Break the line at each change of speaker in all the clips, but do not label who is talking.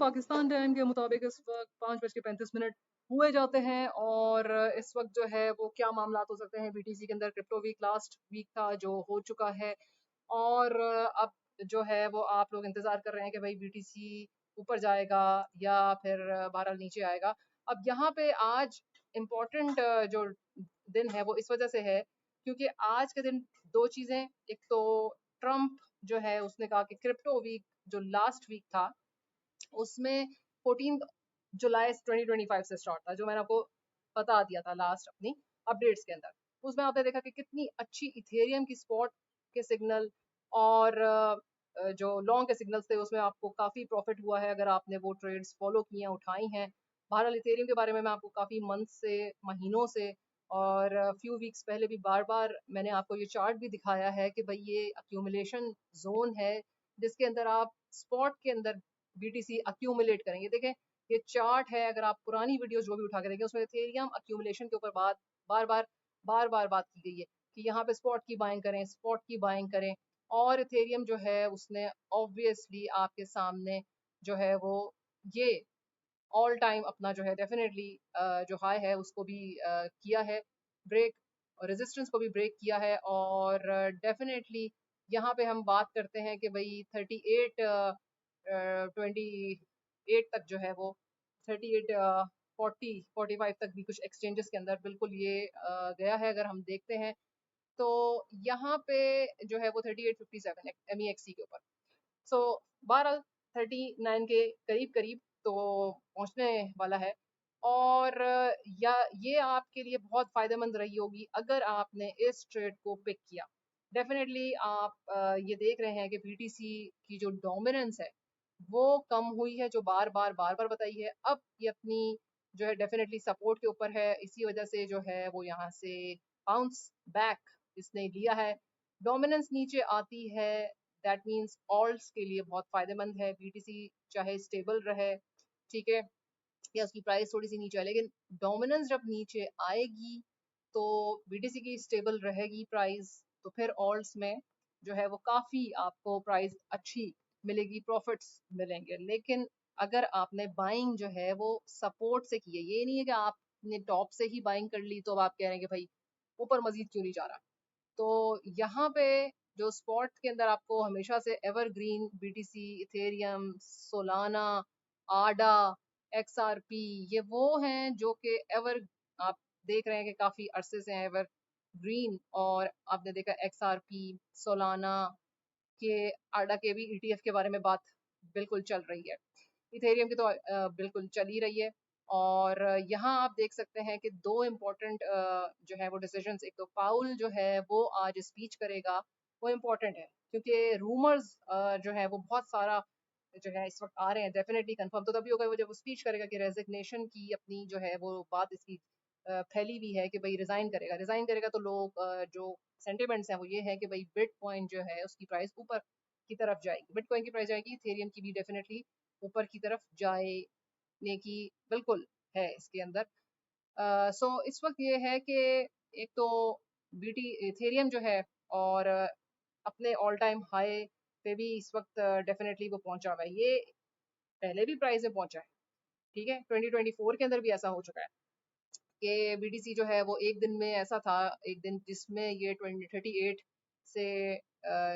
Pakistan time के मुताबिक इस वक्त 5:35 हुए जाते हैं और इस वक्त जो है वो क्या मामला हो सकते हैं बीटीसी के अंदर। क्रिप्टो वीक लास्ट वीक था जो हो चुका है और अब जो है वो आप लोग इंतजार कर रहे हैं कि भाई बीटीसी ऊपर जाएगा या फिर बहरहाल नीचे आएगा। अब यहाँ पे आज इम्पोर्टेंट जो दिन है वो इस वजह से है क्योंकि आज के दिन दो चीजें, एक तो ट्रम्प जो है उसने कहा कि क्रिप्टो वीक जो लास्ट वीक था उसमें 14 जुलाई 2025 से स्टार्ट था, जो मैंने आपको बता दिया था लास्ट अपनी अपडेट्स के अंदर। उसमें आपने देखा कि कितनी अच्छी इथेरियम की स्पॉट के सिग्नल और जो लॉन्ग के सिग्नल्स थे उसमें आपको काफ़ी प्रॉफिट हुआ है अगर आपने वो ट्रेड्स फॉलो किए हैं, उठाई हैं। बहरहाल इथेरियम के बारे में मैं आपको काफ़ी मंथ से, महीनों से और फ्यू वीक्स पहले भी बार बार मैंने आपको ये चार्ट भी दिखाया है कि भाई ये अक्यूमुलेशन जोन है जिसके अंदर आप स्पॉट के अंदर बीटीसी अक्यूमुलेट करेंगे। देखें ये चार्ट है, अगर आप पुरानी वीडियो जो भी उठा के देखें उसमें इथेरियम अक्यूमुलेशन के ऊपर बार बार बात की गई है कि यहाँ पे स्पॉट की बाइंग करें, स्पॉट की बाइंग करें। और इथेरियम जो है उसने ऑब्वियसली आपके सामने जो है वो ये ऑल टाइम अपना जो है डेफिनेटली जो हाई है उसको भी किया है ब्रेक, और रेजिस्टेंस को भी ब्रेक किया है। और डेफिनेटली यहाँ पे हम बात करते हैं कि भाई 38 28 तक जो है वो 38 40 45 तक भी कुछ एक्सचेंजेस के अंदर बिल्कुल ये गया है अगर हम देखते हैं तो यहाँ पे जो है वो 3857 MEXC के ऊपर। सो 12 39 के करीब करीब तो पहुंचने वाला है। और या ये आपके लिए बहुत फायदेमंद रही होगी अगर आपने इस ट्रेड को पिक किया। डेफिनेटली आप ये देख रहे हैं कि बीटीसी की जो डोमिनेंस है वो कम हुई है, जो बार बार बताई है। अब ये अपनी जो है डेफिनेटली सपोर्ट के ऊपर है, इसी वजह से जो है वो यहाँ से बाउंस बैक इसने लिया है। डोमिनेंस नीचे आती है, दैट मीन्स ऑल्ट्स के लिए बहुत फायदेमंद है। बीटीसी चाहे स्टेबल रहे, ठीक है, या उसकी प्राइस थोड़ी सी नीचे आए, लेकिन डोमिनेंस जब नीचे आएगी तो बीटीसी की स्टेबल रहेगी प्राइस, तो फिर ऑल्ट्स में जो है वो काफ़ी आपको प्राइस अच्छी मिलेगी, प्रॉफिट्स मिलेंगे। लेकिन अगर आपने बाइंग जो है वो सपोर्ट से की है, ये नहीं है कि आपने टॉप से ही बाइंग कर ली तो अब आप कह रहे हैं कि भाई ऊपर मजीद क्यों नहीं जा रहा। तो यहाँ पे जो स्पॉट के अंदर आपको हमेशा से evergreen BTC, Ethereum, Solana, ADA, XRP, ये वो हैं जो कि एवर आप देख रहे हैं कि काफी अरसे से हैं एवर ग्रीन। और आपने देखा XRP, सोलाना के, आडा के भी ETF के बारे में बात बिल्कुल चल रही है। इथेरियम की तो बिल्कुल चल ही रही है। और यहाँ आप देख सकते हैं कि दो इम्पोर्टेंट जो है वो डिसीजंस, एक तो पाउल जो है वो आज स्पीच करेगा, वो इम्पोर्टेंट है क्योंकि रूमर्स जो है वो बहुत सारा जो है इस वक्त आ रहे हैं। डेफिनेटली कंफर्म तो तभी होगा वो जब वो स्पीच करेगा कि रेजिग्नेशन की अपनी जो है वो बात इसकी फैली हुई है कि भाई रिजाइन करेगा। रिजाइन करेगा तो लोग जो सेंटिमेंट्स हैं वो ये है कि भाई बिटकॉइन जो है उसकी प्राइस ऊपर की तरफ जाएगी, बिटकॉइन की प्राइस जाएगी, इथेरियम की भी डेफिनेटली ऊपर की तरफ जाने की बिल्कुल है इसके अंदर। सो इस वक्त ये है कि एक तो बीटी इथेरियम जो है और अपने ऑल टाइम हाई पे भी इस वक्त डेफिनेटली वो पहुंचा हुआ है। ये पहले भी प्राइस में पहुंचा है, ठीक है, 2024 के अंदर भी ऐसा हो चुका है कि बीटीसी जो है वो एक दिन में ऐसा था, एक दिन जिसमें ये 38 से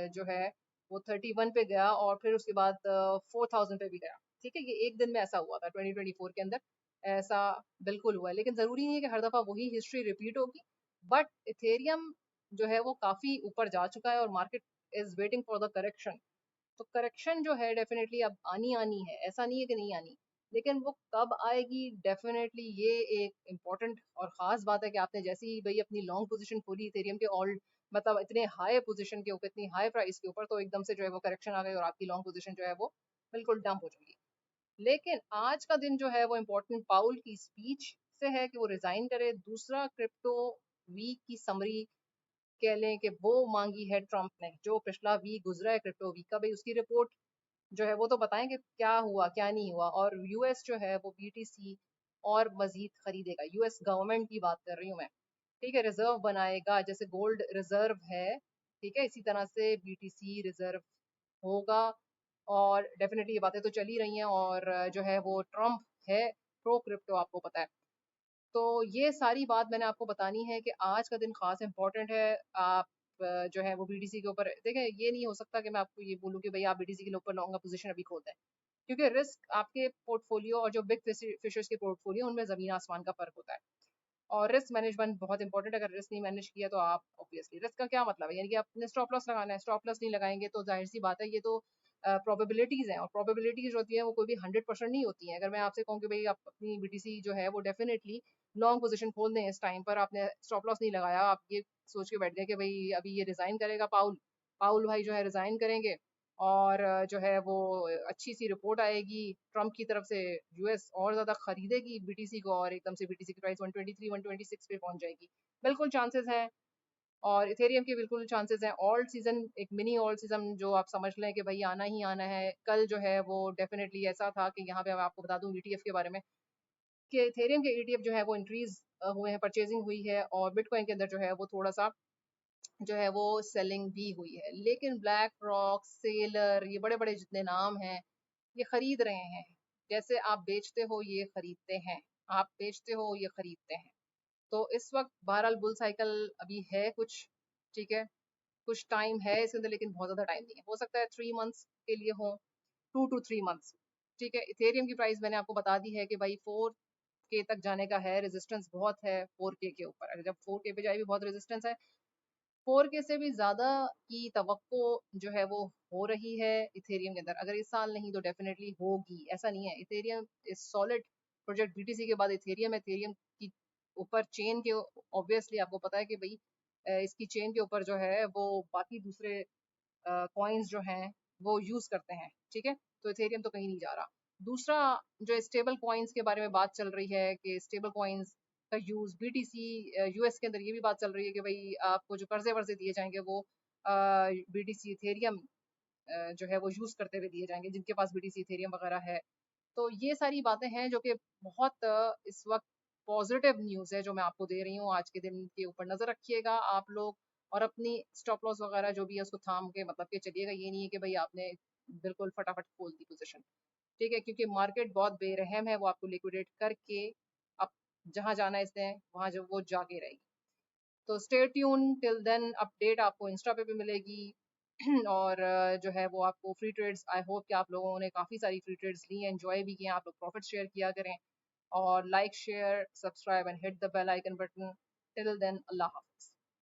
जो है वो 31 पे गया और फिर उसके बाद 4000 पे भी गया। ठीक है, ये एक दिन में ऐसा हुआ था 2024 के अंदर, ऐसा बिल्कुल हुआ है। लेकिन ज़रूरी नहीं है कि हर दफ़ा वही हिस्ट्री रिपीट होगी। बट इथेरियम जो है वो काफ़ी ऊपर जा चुका है और market is waiting for the correction. तो करेक्शन जो है डेफिनेटली अब आनी आनी है, ऐसा नहीं है कि नहीं आनी, लेकिन वो कब आएगी डेफिनेटली ये एक इम्पॉर्टेंट और ख़ास बात है कि आपने जैसे ही भाई अपनी लॉन्ग पोजीशन खोली इथेरियम के ऑल मतलब इतने हाई पोजीशन के ऊपर, इतनी हाई प्राइस के ऊपर, तो एकदम से जो है वो करेक्शन आ गई और आपकी लॉन्ग पोजीशन जो है वो बिल्कुल डंप हो जाएगी। लेकिन आज का दिन जो है वो इम्पोर्टेंट पाउल की स्पीच से है कि वो रिजाइन करे। दूसरा क्रिप्टो वीक की समरी कह लें कि वो मांगी है ट्रम्प ने, जो पिछला वीक गुजरा है क्रिप्टो वीक का, भाई उसकी रिपोर्ट जो है वो तो बताएं कि क्या हुआ क्या नहीं हुआ। और यूएस जो है वो बीटीसी और मजीद खरीदेगा, यूएस गवर्नमेंट की बात कर रही हूँ मैं, ठीक है, रिजर्व बनाएगा जैसे गोल्ड रिजर्व है, ठीक है, इसी तरह से बीटीसी रिजर्व होगा। और डेफिनेटली ये बातें तो चल ही रही हैं, और जो है वो ट्रम्प है प्रो क्रिप्टो, आपको पता है। तो ये सारी बात मैंने आपको बतानी है कि आज का दिन खास इंपॉर्टेंट है। आप जो है वो बीटीसी के ऊपर देखें, ये नहीं हो सकता कि मैं आपको ये बोलूँ कि भाई आप बीटीसी के ऊपर लॉन्ग पोजीशन अभी खोल दें, क्योंकि रिस्क आपके पोर्टफोलियो और जो बिग फिशर्स के पोर्टफोलियो उनमें जमीन आसमान का फर्क होता है। और रिस्क मैनेजमेंट बहुत इंपॉर्टेंट है। अगर रिस्क नहीं मैनेज किया तो आप ऑब्वियसली, रिस्क का क्या मतलब है, यानी कि आपने स्टॉप लॉस लगाना है, स्टॉप लॉस नहीं लगाएंगे तो जाहिर सी बात है, ये तो प्रोबेबिलिटीज हैं, और प्रोबेबिलिटीज होती हैं वो कोई भी 100% नहीं होती हैं। अगर मैं आपसे कहूँ कि भाई आप अपनी बीटीसी जो है वो डेफिनेटली लॉन्ग पोजीशन खोल दें, इस टाइम पर आपने स्टॉप लॉस नहीं लगाया, आप ये सोच के बैठ गए कि भाई अभी ये रिजाइन करेगा पाउल, पाउल भाई जो है रिजाइन करेंगे, और जो है वो अच्छी सी रिपोर्ट आएगी ट्रम्प की तरफ से, यूएस और ज्यादा खरीदेगी बीटीसी को, और एकदम से बीटीसी की प्राइस 123 126 पे पहुंच जाएगी। बिल्कुल चांसेस हैं। और इथेरियम के बिल्कुल चांसेस हैं। ऑल्ट सीजन, एक मिनी ऑल्ट सीजन जो आप समझ लें कि भाई आना ही आना है। कल जो है वो डेफिनेटली ऐसा था कि यहाँ पे मैं आपको बता दूं ईटीएफ के बारे में, कि इथेरियम के ईटीएफ जो है वो इंक्रीज हुए हैं, परचेजिंग हुई है, और बिटकॉइन के अंदर जो है वो थोड़ा सा जो है वो सेलिंग भी हुई है। लेकिन ब्लैक रॉक, सेलर, ये बड़े बड़े जितने नाम हैं ये खरीद रहे हैं। जैसे आप बेचते हो ये खरीदते हैं, आप बेचते हो ये खरीदते हैं। तो इस वक्त बहरहाल बुल साइकिल अभी है कुछ, ठीक है, कुछ टाइम है इसके अंदर, लेकिन बहुत ज्यादा टाइम नहीं है। हो सकता है 3 मंथ्स के लिए हो, 2 to 3 मंथ्स। ठीक है, इथेरियम की प्राइस मैंने आपको बता दी है कि भाई 4K तक जाने का है, रेजिस्टेंस बहुत है 4K के ऊपर। अगर जब 4K पे जाए भी बहुत रेजिस्टेंस है, 4K से भी ज्यादा की तवक्को जो है वो हो रही है इथेरियम के अंदर। अगर इस साल नहीं तो डेफिनेटली होगी, ऐसा नहीं है। Ethereum is solid project, BTC के बाद इथेरियम है। इथेरियम की ऊपर चेन के, ऑब्वियसली आपको पता है कि भाई इसकी चेन के ऊपर जो है वो बाकी दूसरे कॉइन्स जो हैं वो यूज करते हैं, ठीक है। तो इथेरियम तो कहीं नहीं जा रहा। दूसरा, जो स्टेबल कॉइन्स के बारे में बात चल रही है कि स्टेबल कॉइन्स का यूज बीटीसी, यूएस के अंदर ये भी बात चल रही है कि भाई आपको जो कर्जे वर्जे दिए जाएंगे वो बीटीसी इथेरियम जो है वो यूज करते हुए दिए जाएंगे, जिनके पास बीटीसी इथेरियम वगैरह है। तो ये सारी बातें हैं जो कि बहुत इस वक्त पॉजिटिव न्यूज़ है जो मैं आपको दे रही हूँ। आज के दिन के ऊपर नजर रखिएगा आप लोग, और अपनी स्टॉप लॉस वगैरह जो भी है उसको थाम के मतलब के चलिएगा। ये नहीं है कि भाई आपने बिल्कुल फटाफट खोल दी पोजीशन, ठीक है, क्योंकि मार्केट बहुत बेरहम है, वो आपको लिक्विडेट करके आप जहां जाना है इसने वहां जो वो जाके रहेगी। तो stay tune till then, update आपको इंस्टा पे भी मिलेगी। और जो है वो आपको फ्री ट्रेड्स, आई होप कि आप लोगों ने काफ़ी सारी फ्री ट्रेड्स ली हैं, एंजॉय भी किए, आप लोग प्रॉफिट शेयर किया करें, और like share subscribe and hit the bell icon button. Till then, अल्लाह हाफिज।